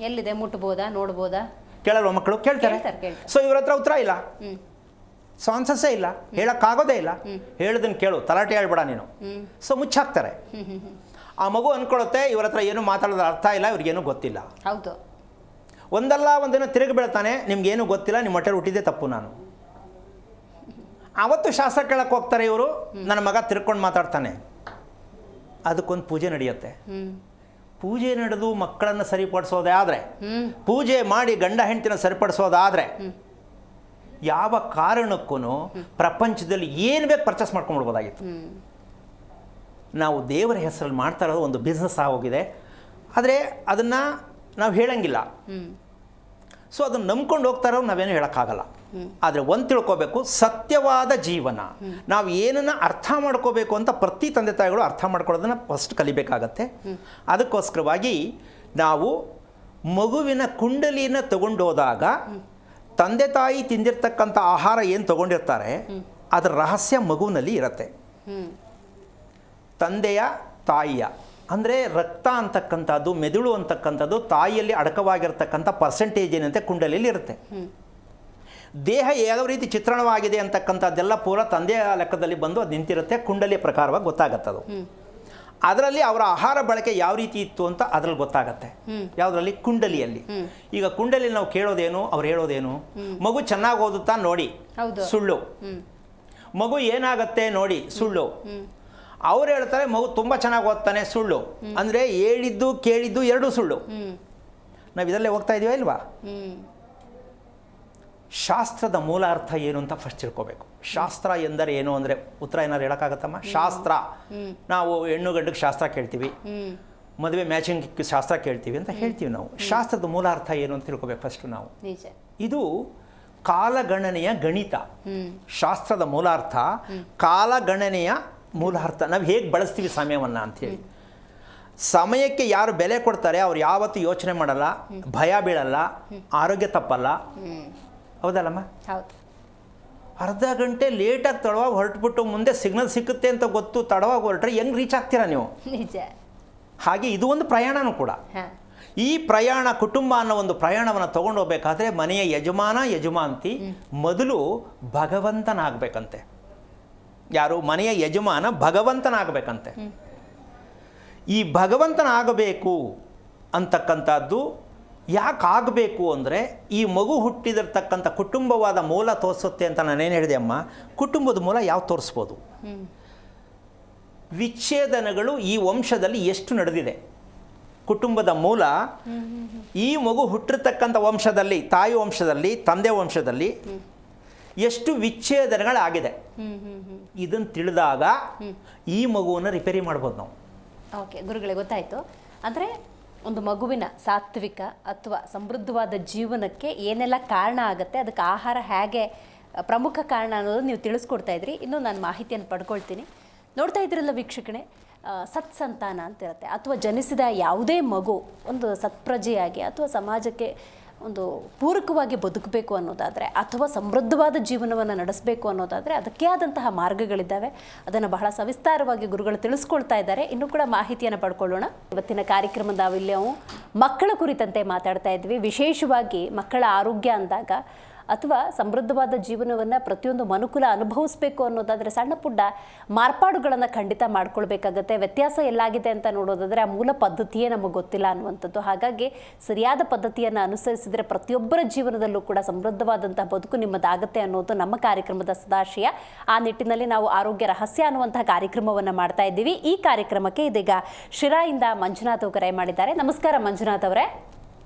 ಎಲ್ಲಿದೆ, ಮುಟ್ಬೋದಾ, ನೋಡ್ಬೋದಾ? ಕೇಳಲ್ವ ಮಕ್ಕಳು? ಕೇಳ್ತಾರೆ. ಸೊ ಇವ್ರ ಹತ್ರ ಉತ್ತರ ಇಲ್ಲ, ಸಾನ್ಸಸ್ಸೇ ಇಲ್ಲ, ಹೇಳೋಕ್ಕಾಗೋದೇ ಇಲ್ಲ. ಹೇಳೋದನ್ನು ಕೇಳು, ತಲಾಟೆ ಹೇಳ್ಬೇಡ ನೀನು. ಸೊ ಮುಚ್ಚಾಕ್ತಾರೆ. ಆ ಮಗು ಅಂದ್ಕೊಳ್ಳುತ್ತೆ ಇವ್ರ ಹತ್ರ ಏನು ಮಾತಾಡೋದು ಅರ್ಥ ಇಲ್ಲ, ಇವ್ರಿಗೇನು ಗೊತ್ತಿಲ್ಲ. ಹೌದು. ಒಂದಲ್ಲ ಒಂದಿನ ತಿರುಗಿ ಬೀಳ್ತಾನೆ, ನಿಮ್ಗೇನು ಗೊತ್ತಿಲ್ಲ, ನಿಮ್ಮ ಹೊಟ್ಟೆ ಹುಟ್ಟಿದ್ದೇ ತಪ್ಪು ನಾನು. ಆವತ್ತು ಶಾಸ್ತ್ರ ಕೇಳಕ್ಕೆ ಹೋಗ್ತಾರೆ ಇವರು, ನನ್ನ ಮಗ ತಿರ್ಕೊಂಡು ಮಾತಾಡ್ತಾನೆ. ಅದಕ್ಕೊಂದು ಪೂಜೆ ನಡೆಯುತ್ತೆ. ಪೂಜೆ ನಡೆದು ಮಕ್ಕಳನ್ನು ಸರಿಪಡಿಸೋದೇ ಆದರೆ, ಪೂಜೆ ಮಾಡಿ ಗಂಡ ಹೆಂಡತಿನ ಸರಿಪಡಿಸೋದಾದರೆ, ಯಾವ ಕಾರಣಕ್ಕೂ ಪ್ರಪಂಚದಲ್ಲಿ ಏನು ಬೇಕು ಪರ್ಚೇಸ್ ಮಾಡ್ಕೊಂಡ್ಬಿಡ್ಬೋದಾಗಿತ್ತು. ನಾವು ದೇವರ ಹೆಸರಲ್ಲಿ ಮಾಡ್ತಾ ಇರೋದು ಒಂದು ಬಿಸ್ನೆಸ್ ಆಗೋಗಿದೆ. ಆದರೆ ಅದನ್ನು ನಾವು ಹೇಳಂಗಿಲ್ಲ. ಸೊ ಅದನ್ನು ನಂಬ್ಕೊಂಡು ಹೋಗ್ತಾ ಇರೋ ನಾವೇನು ಹೇಳೋಕ್ಕಾಗಲ್ಲ. ಆದರೆ ಒಂದು ತಿಳ್ಕೋಬೇಕು, ಸತ್ಯವಾದ ಜೀವನ ನಾವು ಏನನ್ನು ಅರ್ಥ ಮಾಡ್ಕೋಬೇಕು ಅಂತ ಪ್ರತಿ ತಂದೆ ತಾಯಿಗಳು ಅರ್ಥ ಮಾಡ್ಕೊಳ್ಳೋದನ್ನು ಫಸ್ಟ್ ಕಲಿಬೇಕಾಗತ್ತೆ. ಅದಕ್ಕೋಸ್ಕರವಾಗಿ ನಾವು ಮಗುವಿನ ಕುಂಡಲಿನ ತಗೊಂಡೋದಾಗ ತಂದೆ ತಾಯಿ ತಿಂದಿರ್ತಕ್ಕಂಥ ಆಹಾರ ಏನು ತಗೊಂಡಿರ್ತಾರೆ ಅದರ ರಹಸ್ಯ ಮಗುವಿನಲ್ಲಿ ಇರುತ್ತೆ. ತಂದೆಯ ತಾಯಿಯ ಅಂದರೆ ರಕ್ತ ಅಂತಕ್ಕಂಥದ್ದು, ಮೆದುಳು ಅಂತಕ್ಕಂಥದ್ದು ತಾಯಿಯಲ್ಲಿ ಅಡಕವಾಗಿರ್ತಕ್ಕಂಥ ಪರ್ಸೆಂಟೇಜ್ ಏನಂತೆ ಕುಂಡಲಿಯಲ್ಲಿ ಇರುತ್ತೆ. ದೇಹ ಯಾವ ರೀತಿ ಚಿತ್ರಣವಾಗಿದೆ ಅಂತಕ್ಕಂಥದ್ದೆಲ್ಲ ಪೂರ ತಂದೆಯ ಲೆಕ್ಕದಲ್ಲಿ ಬಂದು ಅದು ನಿಂತಿರುತ್ತೆ, ಕುಂಡಲಿಯ ಪ್ರಕಾರವಾಗಿ ಗೊತ್ತಾಗತ್ತದು. ಅದರಲ್ಲಿ ಅವರ ಆಹಾರ ಬಳಕೆ ಯಾವ ರೀತಿ ಇತ್ತು ಅಂತ ಅದರಲ್ಲಿ ಗೊತ್ತಾಗತ್ತೆ. ಯಾವುದರಲ್ಲಿ? ಕುಂಡಲಿಯಲ್ಲಿ. ಈಗ ಕುಂಡಲಿಯಲ್ಲಿ ನಾವು ಕೇಳೋದೇನು, ಅವ್ರು ಹೇಳೋದೇನು? ಮಗು ಚೆನ್ನಾಗಿ ಓದುತ್ತಾ ನೋಡಿ, ಸುಳ್ಳು. ಮಗು ಏನಾಗತ್ತೆ ನೋಡಿ, ಸುಳ್ಳು. ಅವ್ರು ಹೇಳ್ತಾರೆ ಮಗು ತುಂಬ ಚೆನ್ನಾಗಿ ಓದ್ತಾನೆ, ಸುಳ್ಳು. ಅಂದರೆ ಹೇಳಿದ್ದು ಕೇಳಿದ್ದು ಎರಡೂ ಸುಳ್ಳು. ನಾವು ಇದರಲ್ಲೇ ಹೋಗ್ತಾ ಇದೀವ ಇಲ್ವಾ? ಶಾಸ್ತ್ರದ ಮೂಲ ಅರ್ಥ ಏನು ಅಂತ ಫಸ್ಟ್ ತಿಳ್ಕೋಬೇಕು. ಶಾಸ್ತ್ರ ಎಂದರೆ ಏನು ಅಂದರೆ ಉತ್ತರ ಏನಾದ್ರು ಹೇಳೋಕ್ಕಾಗತ್ತಮ್ಮ? ಶಾಸ್ತ್ರ, ನಾವು ಹೆಣ್ಣು ಗಂಡಿಗೆ ಶಾಸ್ತ್ರ ಕೇಳ್ತೀವಿ, ಮದುವೆ ಮ್ಯಾಚಿಂಗ್ ಶಾಸ್ತ್ರ ಕೇಳ್ತೀವಿ ಅಂತ ಹೇಳ್ತೀವಿ ನಾವು. ಶಾಸ್ತ್ರದ ಮೂಲ ಅರ್ಥ ಏನು ಅಂತ ತಿಳ್ಕೋಬೇಕು ಫಸ್ಟ್ ನಾವು. ಇದು ಕಾಲಗಣನೆಯ ಗಣಿತ. ಶಾಸ್ತ್ರದ ಮೂಲ ಅರ್ಥ ಕಾಲಗಣನೆಯ ಮೂಲ ಅರ್ಥ. ನಾವು ಹೇಗೆ ಬಳಸ್ತೀವಿ ಸಮಯವನ್ನು ಅಂಥೇಳಿ. ಸಮಯಕ್ಕೆ ಯಾರು ಬೆಲೆ ಕೊಡ್ತಾರೆ ಅವ್ರು ಯಾವತ್ತೂ ಯೋಚನೆ ಮಾಡಲ್ಲ, ಭಯ ಬೀಳಲ್ಲ, ಆರೋಗ್ಯ ತಪ್ಪಲ್ಲ. ಹೌದಲ್ಲಮ್ಮ? ಹೌದು. ಅರ್ಧ ಗಂಟೆ ಲೇಟಾಗಿ ತಡವಾಗಿ ಹೊರಟ್ಬಿಟ್ಟು ಮುಂದೆ ಸಿಗ್ನಲ್ ಸಿಕ್ಕುತ್ತೆ ಅಂತ ಗೊತ್ತು ತಡವಾಗಿ ಹೊರಟ್ರೆ ಹೆಂಗೆ ರೀಚ್ ಆಗ್ತೀರಾ ನೀವು? ನಿಜ. ಹಾಗೆ ಇದು ಒಂದು ಪ್ರಯಾಣನೂ ಕೂಡ. ಈ ಪ್ರಯಾಣ, ಕುಟುಂಬ ಅನ್ನೋ ಒಂದು ಪ್ರಯಾಣವನ್ನು ತೊಗೊಂಡು ಹೋಗ್ಬೇಕಾದ್ರೆ ಮನೆಯ ಯಜಮಾನ ಯಜಮಾಂತಿ ಮೊದಲು ಭಗವಂತನಾಗಬೇಕಂತೆ. ಯಾರು? ಮನೆಯ ಯಜಮಾನ ಭಗವಂತನಾಗಬೇಕಂತೆ. ಈ ಭಗವಂತನಾಗಬೇಕು ಅಂತಕ್ಕಂಥದ್ದು ಯಾಕಾಗಬೇಕು ಅಂದರೆ ಈ ಮಗು ಹುಟ್ಟಿದಿರ್ತಕ್ಕಂಥ ಕುಟುಂಬವಾದ ಮೂಲ ತೋರಿಸುತ್ತೆ ಅಂತ ನಾನೇನು ಹೇಳಿದೆ ಅಮ್ಮ. ಕುಟುಂಬದ ಮೂಲ ಯಾವ ತೋರಿಸ್ಬೋದು? ವಿಚ್ಛೇದನಗಳು ಈ ವಂಶದಲ್ಲಿ ಎಷ್ಟು ನಡೆದಿದೆ? ಕುಟುಂಬದ ಮೂಲ ಈ ಮಗು ಹುಟ್ಟಿರ್ತಕ್ಕಂಥ ವಂಶದಲ್ಲಿ, ತಾಯಿ ವಂಶದಲ್ಲಿ, ತಂದೆ ವಂಶದಲ್ಲಿ ಎಷ್ಟು ವಿಚ್ಛೇದನಗಳಾಗಿದೆ. ಇದನ್ನು ತಿಳಿದಾಗ ಈ ಮಗುವನ್ನು ರಿಪೇರಿ ಮಾಡ್ಬೋದು ನಾವು. ಓಕೆ ಗುರುಗಳೇ, ಗೊತ್ತಾಯಿತು. ಅಂದರೆ ಒಂದು ಮಗುವಿನ ಸಾತ್ವಿಕ ಅಥವಾ ಸಮೃದ್ಧವಾದ ಜೀವನಕ್ಕೆ ಏನೆಲ್ಲ ಕಾರಣ ಆಗುತ್ತೆ, ಅದಕ್ಕೆ ಆಹಾರ ಹೇಗೆ ಪ್ರಮುಖ ಕಾರಣ ಅನ್ನೋದು ನೀವು ತಿಳಿಸ್ಕೊಡ್ತಾ ಇದ್ರಿ. ಇನ್ನೂ ನಾನು ಮಾಹಿತಿಯನ್ನು ಪಡ್ಕೊಳ್ತೀನಿ. ನೋಡ್ತಾ ಇದ್ರಲ್ಲ ವೀಕ್ಷಕಣೆ, ಸತ್ಸಂತಾನ ಅಂತಿರುತ್ತೆ. ಅಥವಾ ಜನಿಸಿದ ಯಾವುದೇ ಮಗು ಒಂದು ಸತ್ಪ್ರಜೆಯಾಗಿ ಅಥವಾ ಸಮಾಜಕ್ಕೆ ಒಂದು ಪೂರಕವಾಗಿ ಬದುಕಬೇಕು ಅನ್ನೋದಾದರೆ, ಅಥವಾ ಸಮೃದ್ಧವಾದ ಜೀವನವನ್ನು ನಡೆಸಬೇಕು ಅನ್ನೋದಾದರೆ ಅದಕ್ಕೆ ಆದಂತಹ ಮಾರ್ಗಗಳಿದ್ದಾವೆ. ಅದನ್ನು ಬಹಳ ಸವಿಸ್ತಾರವಾಗಿ ಗುರುಗಳು ತಿಳಿಸ್ಕೊಳ್ತಾ ಇದ್ದಾರೆ. ಇನ್ನೂ ಕೂಡ ಮಾಹಿತಿಯನ್ನು ಪಡ್ಕೊಳ್ಳೋಣ. ಇವತ್ತಿನ ಕಾರ್ಯಕ್ರಮದ ನಾವು ಮಕ್ಕಳ ಕುರಿತಂತೆ ಮಾತಾಡ್ತಾ ಇದ್ವಿ. ವಿಶೇಷವಾಗಿ ಮಕ್ಕಳ ಆರೋಗ್ಯ ಅಂದಾಗ ಅಥವಾ ಸಮೃದ್ಧವಾದ ಜೀವನವನ್ನು ಪ್ರತಿಯೊಂದು ಮನುಕುಲ ಅನುಭವಿಸಬೇಕು ಅನ್ನೋದಾದರೆ ಸಣ್ಣ ಪುಟ್ಟ ಮಾರ್ಪಾಡುಗಳನ್ನು ಖಂಡಿತ ಮಾಡ್ಕೊಳ್ಬೇಕಾಗತ್ತೆ. ವ್ಯತ್ಯಾಸ ಎಲ್ಲಾಗಿದೆ ಅಂತ ನೋಡೋದಾದರೆ ಆ ಮೂಲ ಪದ್ಧತಿಯೇ ನಮಗೆ ಗೊತ್ತಿಲ್ಲ ಅನ್ನುವಂಥದ್ದು. ಹಾಗಾಗಿ ಸರಿಯಾದ ಪದ್ಧತಿಯನ್ನು ಅನುಸರಿಸಿದರೆ ಪ್ರತಿಯೊಬ್ಬರ ಜೀವನದಲ್ಲೂ ಕೂಡ ಸಮೃದ್ಧವಾದಂತಹ ಬದುಕು ನಿಮ್ಮದಾಗುತ್ತೆ ಅನ್ನೋದು ನಮ್ಮ ಕಾರ್ಯಕ್ರಮದ ಸದಾಶಯ. ಆ ನಿಟ್ಟಿನಲ್ಲಿ ನಾವು ಆರೋಗ್ಯ ರಹಸ್ಯ ಅನ್ನುವಂತಹ ಕಾರ್ಯಕ್ರಮವನ್ನು ಮಾಡ್ತಾ ಇದ್ದೀವಿ. ಈ ಕಾರ್ಯಕ್ರಮಕ್ಕೆ ಇದೀಗ ಶಿರಾಯಿಂದ ಮಂಜುನಾಥ್ ಕರೆ ಮಾಡಿದ್ದಾರೆ. ನಮಸ್ಕಾರ ಮಂಜುನಾಥ್ ಅವರೇ.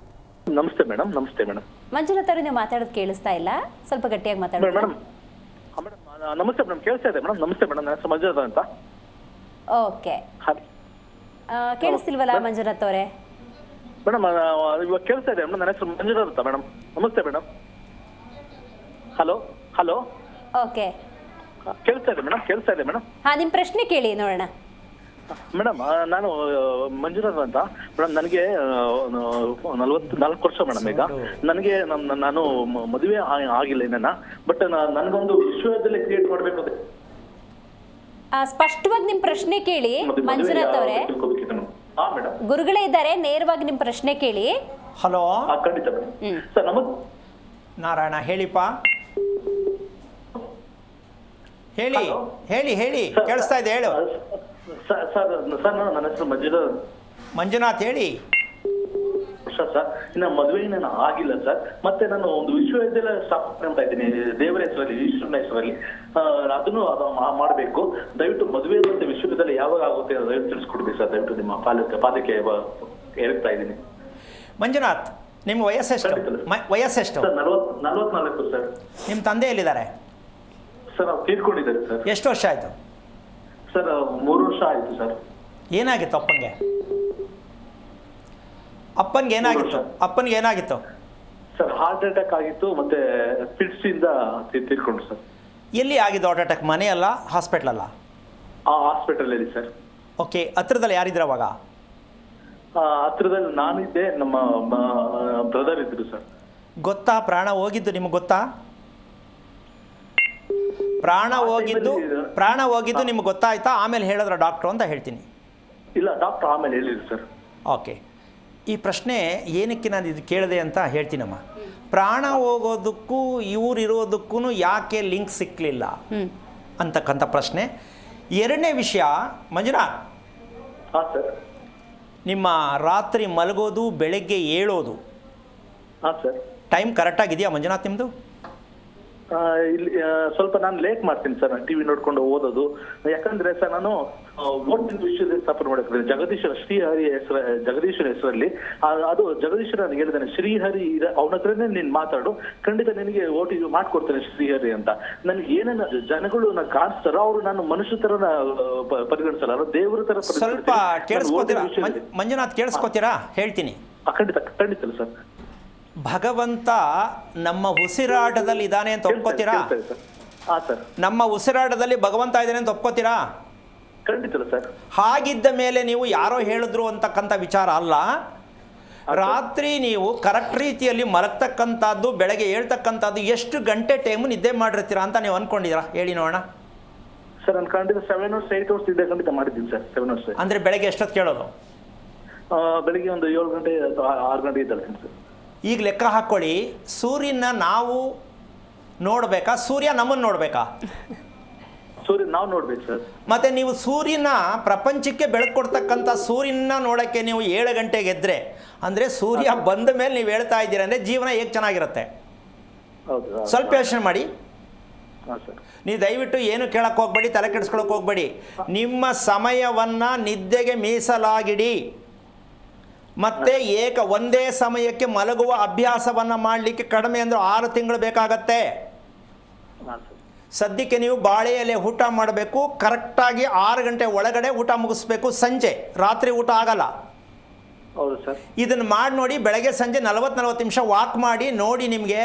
ನಮಸ್ತೆ ಮೇಡಮ್. ನಮಸ್ತೆ ಮೇಡಮ್. ಮಂಜುನಾಥ್ ಅವರು, ನೀವು ಮಾತಾಡೋದು ಕೇಳಿಸ್ತಾ ಇಲ್ಲ, ಸ್ವಲ್ಪ ಗಟ್ಟಿಯಾಗಿ ಮಾತಾಡಿ ಮೇಡಮ್. ನಮಸ್ತೆ ಮೇಡಮ್, ಕೇಳಿಸ್ತಾ ಇದೆ ಮೇಡಮ್. ನಮಸ್ತೆ ಮೇಡಮ್, ನಾನು ಮಂಜುನಾಥ್ ಅಂತ. ಓಕೆ, ಕೇಳಿಸ್ತಿಲ್ವಲ್ಲ ಮಂಜುನಾಥ್ ಅವರೇ? ಮೇಡಮ್ ಇವಾಗ ಕೇಳಿಸ್ತಾ ಇದೆ ಮೇಡಮ್. ನನ್ನ ಹೆಸರು ಮಂಜುನಾಥ್ ಅಂತ ಮೇಡಮ್. ನಮಸ್ತೆ ಮೇಡಮ್. Hello hello. ಓಕೆ, ಕೇಳಿಸ್ತಾ ಇದೆ ಮೇಡಮ್. ಕೇಳಿಸ್ತಾ ಇದೆ ಮೇಡಮ್. ಹಾ, ನಿಮ್ಮ ಪ್ರಶ್ನೆ ಕೇಳಿ ನೋಡೋಣ. ಮೇಡಮ್ ನಾನು ಮಂಜುನಾಥ್ ಅಂತ ಮೇಡಮ್. ನನಗೆ 44 ವರ್ಷ ಮೇಡಮ್. ಈಗ ನನಗೆ ನಾನು ಮದುವೆ ಆಗಿಲ್ಲ ಇನ್ನೇನ. ಬಟ್ ನನಗೊಂದು ವಿಶ್ವವಿದ್ಯಾಲಯ ಕ್ರಿಯೇಟ್ ಮಾಡ್ಬೇಕು ಅಂತ. ಸ್ಪಷ್ಟವಾಗಿ ನಿಮ್ಮ ಪ್ರಶ್ನೆ ಕೇಳಿ ಮಂಜುನಾಥ್ ಅವರೇ. ಗುರುಗಳೇ ಇದ್ದಾರೆ, ನೇರವಾಗಿ ನಿಮ್ಮ ಪ್ರಶ್ನೆ ಕೇಳಿ. ಹಲೋ ಖಂಡಿತ ಮೇಡಮ್. ಸರ್ ನಾರಾಯಣ ಹೇಳಿಪ್ಪ, ಹೇಳಿ ಹೇಳಿ ಹೇಳಿ, ಕೇಳಿಸ್ತಾ ಇದೆ, ಹೇಳು. ಸರ್ ನನ್ನ ಹೆಸರು ಮಂಜುನಾಥ್, ಹೇಳಿ. ಸರ್ ಇನ್ನ ಮದುವೆ ನಾನು ಆಗಿಲ್ಲ ಸರ್. ಮತ್ತೆ ನಾನು ಒಂದು ವಿಶ್ವವಿದ್ಯಾಲಯ ಸ್ಥಾಪನೆ ಮಾಡ್ತಾ ಇದ್ದೀನಿ ದೇವರ ಹೆಸರಲ್ಲಿ, ಈಶ್ವರನ ಹೆಸರಲ್ಲಿ. ಅದನ್ನು ಮಾಡಬೇಕು. ದಯವಿಟ್ಟು ಮದುವೆ ಮತ್ತೆ ವಿಶ್ವವಿದ್ಯಾಲಯ ಯಾವಾಗ ಆಗುತ್ತೆ ದಯವಿಟ್ಟು ತಿಳಿಸ್ಕೊಡ್ಬೇಕು ಸರ್. ದಯವಿಟ್ಟು ನಿಮ್ಮ ಪಾದಕ್ಕೆ ಹೇಳ್ತಾ ಇದ್ದೀನಿ. ಮಂಜುನಾಥ್, ನಿಮ್ಮ ವಯಸ್ಸೆಷ್ಟು? ವಯಸ್ಸೆಷ್ಟು? Sir 44 sir. ನಿಮ್ಮ ತಂದೆ ಎಲ್ಲಿದ್ದಾರೆ? ಸರ್ ಅವ್ರು ತೀರ್ಕೊಂಡಿದ್ದಾರೆ ಸರ್. ಎಷ್ಟು ವರ್ಷ ಆಯಿತು? ಸರ್ 3 ವರ್ಷ ಆಯಿತು ಸರ್. ಏನಾಗಿತ್ತು ಅಪ್ಪನಿಗೆ? ಅಪ್ಪನಿಗೆ ಏನಾಗಿತ್ತು? ಸರ್ ಹಾರ್ಟ್ ಅಟ್ಯಾಕ್ ಆಗಿತ್ತು, ಮತ್ತೆ ಫಿಟ್ಸ್ ಇಂದ ತೀರ್ಕೊಂಡು ಸರ್. ಎಲ್ಲಿ ಆಗಿದ್ದು ಹಾರ್ಟ್ ಅಟ್ಯಾಕ್? ಮನೆಯಲ್ಲ, ಹಾಸ್ಪಿಟಲ್ ಅಲ್ಲ? ಹಾಸ್ಪಿಟಲ್ ಅಲ್ಲಿ ಸರ್. ಓಕೆ, ಹತ್ರದಲ್ಲಿ ಯಾರಿದ್ರು ಅವಾಗ? ಹತ್ರದಲ್ಲಿ ನಾನಿದ್ದೆ, ನಮ್ಮ ಬ್ರದರ್ ಇದ್ರು ಸರ್. ಗೊತ್ತಾ ಪ್ರಾಣ ಹೋಗಿದ್ದು? ನಿಮ್ಗೆ ಗೊತ್ತಾ ಪ್ರಾಣ ಹೋಗಿದ್ದು ನಿಮ್ಗೆ ಗೊತ್ತಾಯ್ತಾ? ಆಮೇಲೆ ಹೇಳಿದ್ರ ಡಾಕ್ಟ್ರು ಅಂತ ಹೇಳ್ತೀನಿ. ಇಲ್ಲ, ಡಾಕ್ಟರ್ ಆಮೇಲೆ ಹೇಳಿದ್ರು ಸರ್. ಓಕೆ, ಈ ಪ್ರಶ್ನೆ ಏನಕ್ಕೆ ನಾನು ಇದು ಕೇಳಿದೆ ಅಂತ ಹೇಳ್ತೀನಮ್ಮ. ಪ್ರಾಣ ಹೋಗೋದಕ್ಕೂ ಇವರಿರೋದಕ್ಕೂ ಯಾಕೆ ಲಿಂಕ್ ಸಿಕ್ಕಲಿಲ್ಲ ಅಂತಕ್ಕಂಥ ಪ್ರಶ್ನೆ. ಎರಡನೇ ವಿಷಯ ಮಂಜುನಾಥ್, ಹಾಂ ಸರ್. ನಿಮ್ಮ ರಾತ್ರಿ ಮಲಗೋದು ಬೆಳಗ್ಗೆ ಏಳೋದು ಹಾಂ ಸರ್. ಟೈಮ್ ಕರೆಕ್ಟಾಗಿದೆಯಾ ಮಂಜುನಾಥ್ ನಿಮ್ಮದು? ಇಲ್ಲಿ ಸ್ವಲ್ಪ ನಾನು ಲೇಟ್ ಮಾಡ್ತೀನಿ ಸರ್. ನಾನು ಟಿವಿ ನೋಡ್ಕೊಂಡು ಓದೋದು. ಯಾಕಂದ್ರೆ ಸರ್ ನಾನು ಓದಿನ ವಿಷಯದ ಸ್ಥಾಪನೆ ಮಾಡಿದ್ರೆ ಜಗದೀಶ್ವರ ಶ್ರೀಹರಿ ಜಗದೀಶ್ವರ ಹೆಸರಲ್ಲಿ ಅದು ಜಗದೀಶ್ವರ ನನಗೆ ಹೇಳಿದಾನೆ, ಶ್ರೀಹರಿ ಅವನ ಹತ್ರನೇ ನೀನ್ ಮಾತಾಡು, ಖಂಡಿತ ನಿನಗೆ ಓಟಿ ಮಾಡ್ಕೊಡ್ತೇನೆ ಶ್ರೀಹರಿ ಅಂತ. ನನಗೆ ಏನೇನು ಜನಗಳು ನಾನು ಕಾಣಿಸ್ತಾರೋ ಅವರು ನಾನು ಮನುಷ್ಯ ತರ ಪರಿಗಣಿಸಲ್ಲ, ದೇವರ ತರ. ಸ್ವಲ್ಪ ಕೇಳಿಸ್ಕೊತೀರಾ ಮಂಜುನಾಥ್? ಕೇಳಿಸ್ಕೊತೀರಾ? ಹೇಳ್ತೀನಿ. ಖಂಡಿತ ಸರ್. ಭಗವಂತ ನಮ್ಮ ಉಸಿರಾಟದಲ್ಲಿ ಇದ್ದಾನೆ ಅಂತ ಒಪ್ಕೋತೀರಾ? ನಮ್ಮ ಉಸಿರಾಟದಲ್ಲಿ ಭಗವಂತ ಇದ್ದಾನೆ ಅಂತ ಒಪ್ಕೋತೀರಾ? ಖಂಡಿತ ಸರ್. ಹಾಗಿದ್ದ ಮೇಲೆ ನೀವು ಯಾರೋ ಹೇಳಿದ್ರು ಅಂತಕ್ಕಂಥ ವಿಚಾರ ಅಲ್ಲ. ರಾತ್ರಿ ನೀವು ಕರೆಕ್ಟ್ ರೀತಿಯಲ್ಲಿ ಮಲಗ್ತಕ್ಕಂಥದ್ದು, ಬೆಳಗ್ಗೆ ಹೇಳ್ತಕ್ಕಂಥದ್ದು, ಎಷ್ಟು ಗಂಟೆ ಟೈಮು ನಿದ್ದೆ ಮಾಡಿರ್ತೀರಾ ಅಂತ ನೀವು ಅನ್ಕೊಂಡಿದ್ದೀರಾ? ಹೇಳಿ ನೋಡೋಣ. ಸರ್ ನಾನು ಖಂಡಿತ 7 hours 8 hours ನಿದ್ದೆ ಖಂಡಿತ ಮಾಡಿದ್ದೀನಿ ಸರ್. 7 hours. ಅಂದರೆ ಬೆಳಗ್ಗೆ ಎಷ್ಟೊತ್ತು ಕೇಳೋದು? ಬೆಳಿಗ್ಗೆ ಒಂದು 7 ಗಂಟೆ 6 ಗಂಟೆ ಇದ್ದಾಳ್ತೀನಿ ಸರ್. ಈಗ ಲೆಕ್ಕ ಹಾಕ್ಕೊಳ್ಳಿ, ಸೂರ್ಯನ ನಾವು ನೋಡಬೇಕಾ, ಸೂರ್ಯ ನಮ್ಮನ್ನು ನೋಡಬೇಕಾ? ಸೂರ್ಯ ನಾವು ನೋಡ್ಬೇಕು ಸರ್. ಮತ್ತು ನೀವು ಸೂರ್ಯನ ಪ್ರಪಂಚಕ್ಕೆ ಬೆಳಕು ಕೊಡ್ತಕ್ಕಂಥ ಸೂರ್ಯನ ನೋಡೋಕ್ಕೆ ನೀವು 7 ಗಂಟೆಗೆ ಎದ್ದರೆ, ಅಂದರೆ ಸೂರ್ಯ ಬಂದ ಮೇಲೆ ನೀವು ಹೇಳ್ತಾ ಇದ್ದೀರ ಅಂದರೆ ಜೀವನ ಹೇಗೆ ಚೆನ್ನಾಗಿರುತ್ತೆ? ಹೌದು. ಸ್ವಲ್ಪ ಯೋಚನೆ ಮಾಡಿ. ಹಾಂ ಸರ್. ನೀವು ದಯವಿಟ್ಟು ಏನು ಕೇಳಕ್ಕೆ ಹೋಗಬೇಡಿ, ತಲೆ ಕೆಡಿಸ್ಕೊಳಕ್ಕೆ ಹೋಗಬೇಡಿ. ನಿಮ್ಮ ಸಮಯವನ್ನು ನಿದ್ದೆಗೆ ಮೀಸಲಾಗಿಡಿ. ಮತ್ತು ಒಂದೇ ಸಮಯಕ್ಕೆ ಮಲಗುವ ಅಭ್ಯಾಸವನ್ನು ಮಾಡಲಿಕ್ಕೆ ಕಡಿಮೆ ಅಂದರೆ 6 ತಿಂಗಳು ಬೇಕಾಗತ್ತೆ. ಸದ್ಯಕ್ಕೆ ನೀವು ಬಾಳೆ ಎಲೆ ಊಟ ಮಾಡಬೇಕು, ಕರೆಕ್ಟಾಗಿ 6 ಗಂಟೆ ಒಳಗಡೆ ಊಟ ಮುಗಿಸ್ಬೇಕು. ಸಂಜೆ ರಾತ್ರಿ ಊಟ ಆಗಲ್ಲ. ಹೌದು ಸರ್. ಇದನ್ನು ಮಾಡಿ ನೋಡಿ. ಬೆಳಗ್ಗೆ ಸಂಜೆ 40 ನಿಮಿಷ ವಾಕ್ ಮಾಡಿ ನೋಡಿ, ನಿಮಗೆ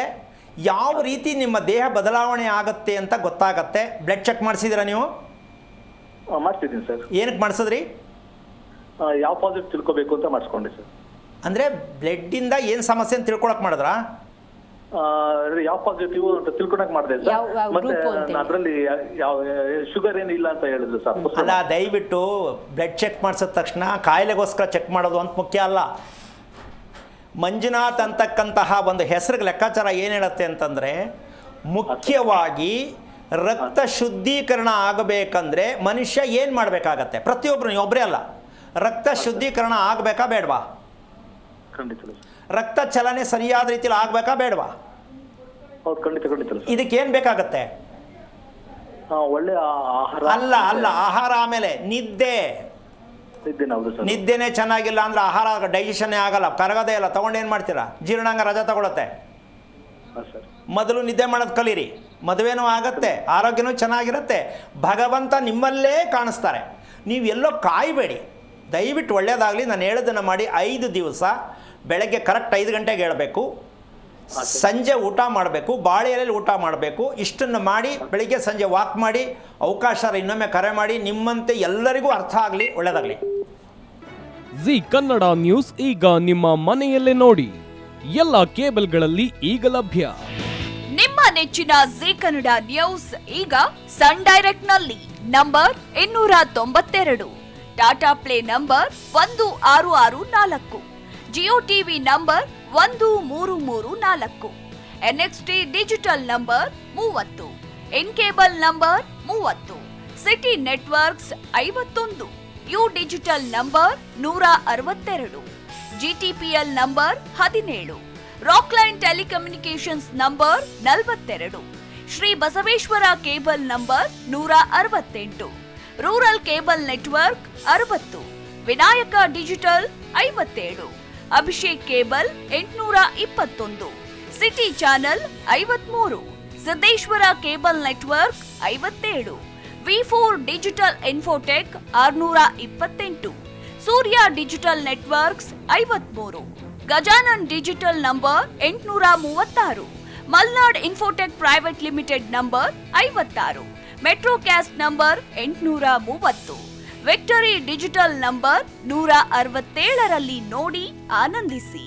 ಯಾವ ರೀತಿ ನಿಮ್ಮ ದೇಹ ಬದಲಾವಣೆ ಆಗುತ್ತೆ ಅಂತ ಗೊತ್ತಾಗತ್ತೆ. ಬ್ಲಡ್ ಚೆಕ್ ಮಾಡಿಸಿದ್ದೀರಾ ನೀವು? ಮಾಡ್ತಿದ್ದೀನಿ ಸರ್. ಏನಕ್ಕೆ ಮಾಡಿಸಿದ್ರಿ? ಯಾವ ಪಾಸಿಟಿವ್ ತಿಳ್ಕೊಬೇಕು ಅಂತ ಮಾಡಿಸ್ಕೊಂಡೆ ಸರ್. ಅಂದರೆ ಬ್ಲಡ್ಡಿಂದ ಏನು ಸಮಸ್ಯೆ ಅಂತ ತಿಳ್ಕೊಳಕ್ಕೆ ಮಾಡಿದ್ರಾ? ಯಾವ ಪಾಸಿಟಿವ್ ಅಂತ ತಿಳ್ಕೊಳಕ್ ಮಾಡಿದೆ ಸರ್. ಮತ್ತೆ ಅದರಲ್ಲಿ ಯಾವ ಶುಗರ್ ಏನಿಲ್ಲ ಅಂತ ಹೇಳಿದ್ರು ಸರ್. ಅಲ್ಲ, ದಯವಿಟ್ಟು ಬ್ಲಡ್ ಚೆಕ್ ಮಾಡಿಸಿದ ತಕ್ಷಣ ಕಾಯಿಲೆಗೋಸ್ಕರ ಚೆಕ್ ಮಾಡೋದು ಅಂತ ಮುಖ್ಯ ಅಲ್ಲ. ಮಂಜುನಾಥ್ ಅಂತಕ್ಕಂತಹ ಒಂದು ಹೆಸರಿಗೆ ಲೆಕ್ಕಾಚಾರ ಏನು ಹೇಳುತ್ತೆ ಅಂತಂದರೆ, ಮುಖ್ಯವಾಗಿ ರಕ್ತ ಶುದ್ಧೀಕರಣ ಆಗಬೇಕಂದ್ರೆ ಮನುಷ್ಯ ಏನು ಮಾಡಬೇಕಾಗತ್ತೆ? ಪ್ರತಿಯೊಬ್ಬರು, ಒಬ್ಬರೇ ಅಲ್ಲ, ರಕ್ತ ಶುದ್ಧೀಕರಣ ಆಗಬೇಕಾ ಬೇಡವಾ? ರಕ್ತ ಚಲನೆ ಸರಿಯಾದ ರೀತಿಯಲ್ಲಿ ಆಗಬೇಕಾ ಬೇಡವಾ? ಇದಕ್ಕೇನು ಬೇಕಾಗತ್ತೆ? ಒಳ್ಳೆ ಆಹಾರ. ಅಲ್ಲ, ಆಹಾರ ಆಮೇಲೆ ನಿದ್ದೆನೇ ಚೆನ್ನಾಗಿಲ್ಲ ಅಂದ್ರೆ ಆಹಾರ ಡೈಜೆಷನ್ನೇ ಆಗಲ್ಲ, ಕರಗದೇ ಇಲ್ಲ. ತಗೊಂಡೇನು ಮಾಡ್ತೀರಾ? ಜೀರ್ಣಾಂಗ ರಜೆ ತಗೊಳುತ್ತೆ. ಮೊದಲು ನಿದ್ದೆ ಮಾಡೋದು ಕಲೀರಿ, ಮದುವೆನೂ ಆಗತ್ತೆ, ಆರೋಗ್ಯನೂ ಚೆನ್ನಾಗಿರುತ್ತೆ, ಭಗವಂತ ನಿಮ್ಮಲ್ಲೇ ಕಾಣಿಸ್ತಾರೆ. ನೀವು ಎಲ್ಲೋ ಕಾಯಬೇಡಿ, ದಯವಿಟ್ಟು ಒಳ್ಳೆಯದಾಗಲಿ. ನಾನು ಹೇಳೋದನ್ನು ಮಾಡಿ. 5 ದಿವಸ ಬೆಳಗ್ಗೆ ಕರೆಕ್ಟ್ 5 ಗಂಟೆಗೆ ಹೇಳಬೇಕು, ಸಂಜೆ ಊಟ ಮಾಡಬೇಕು, ಬಾಳೆ ಎಲೆಯಲ್ಲಿ ಊಟ ಮಾಡಬೇಕು. ಇಷ್ಟನ್ನು ಮಾಡಿ ಬೆಳಿಗ್ಗೆ ಸಂಜೆ ವಾಕ್ ಮಾಡಿ. ಅವಕಾಶ ಇನ್ನೊಮ್ಮೆ ಕರೆ ಮಾಡಿ. ನಿಮ್ಮಂತೆ ಎಲ್ಲರಿಗೂ ಅರ್ಥ ಆಗಲಿ, ಒಳ್ಳೆಯದಾಗಲಿ. ಜಿ ಕನ್ನಡ ನ್ಯೂಸ್ ಈಗ ನಿಮ್ಮ ಮನೆಯಲ್ಲೇ ನೋಡಿ. ಎಲ್ಲ ಕೇಬಲ್ಗಳಲ್ಲಿ ಈಗ ಲಭ್ಯ. ನಿಮ್ಮ ನೆಚ್ಚಿನ ಜಿ ಕನ್ನಡ ನ್ಯೂಸ್ ಈಗ ಸನ್ ಡೈರೆಕ್ಟ್ ನಲ್ಲಿ number 292, Tata play number 1664, Jio TV number 1334, NXT digital number 30, in cable number 30, city networks 51, U digital number 162, GTPL number 17, Rockline telecommunications number 42, Shri Basaveshwara cable number 168, rural cable network 60, Vinayaka digital 57, Abhishek cable 821, city channel 53, Siddeshwara cable network 57, V4 digital Infotech 628, Surya digital networks 53, Gajanan digital number 836, Malnad infotech private limited number 56, metrocast number 830, victory digital number 167ರಲ್ಲಿ ನೋಡಿ ಆನಂದಿಸಿ.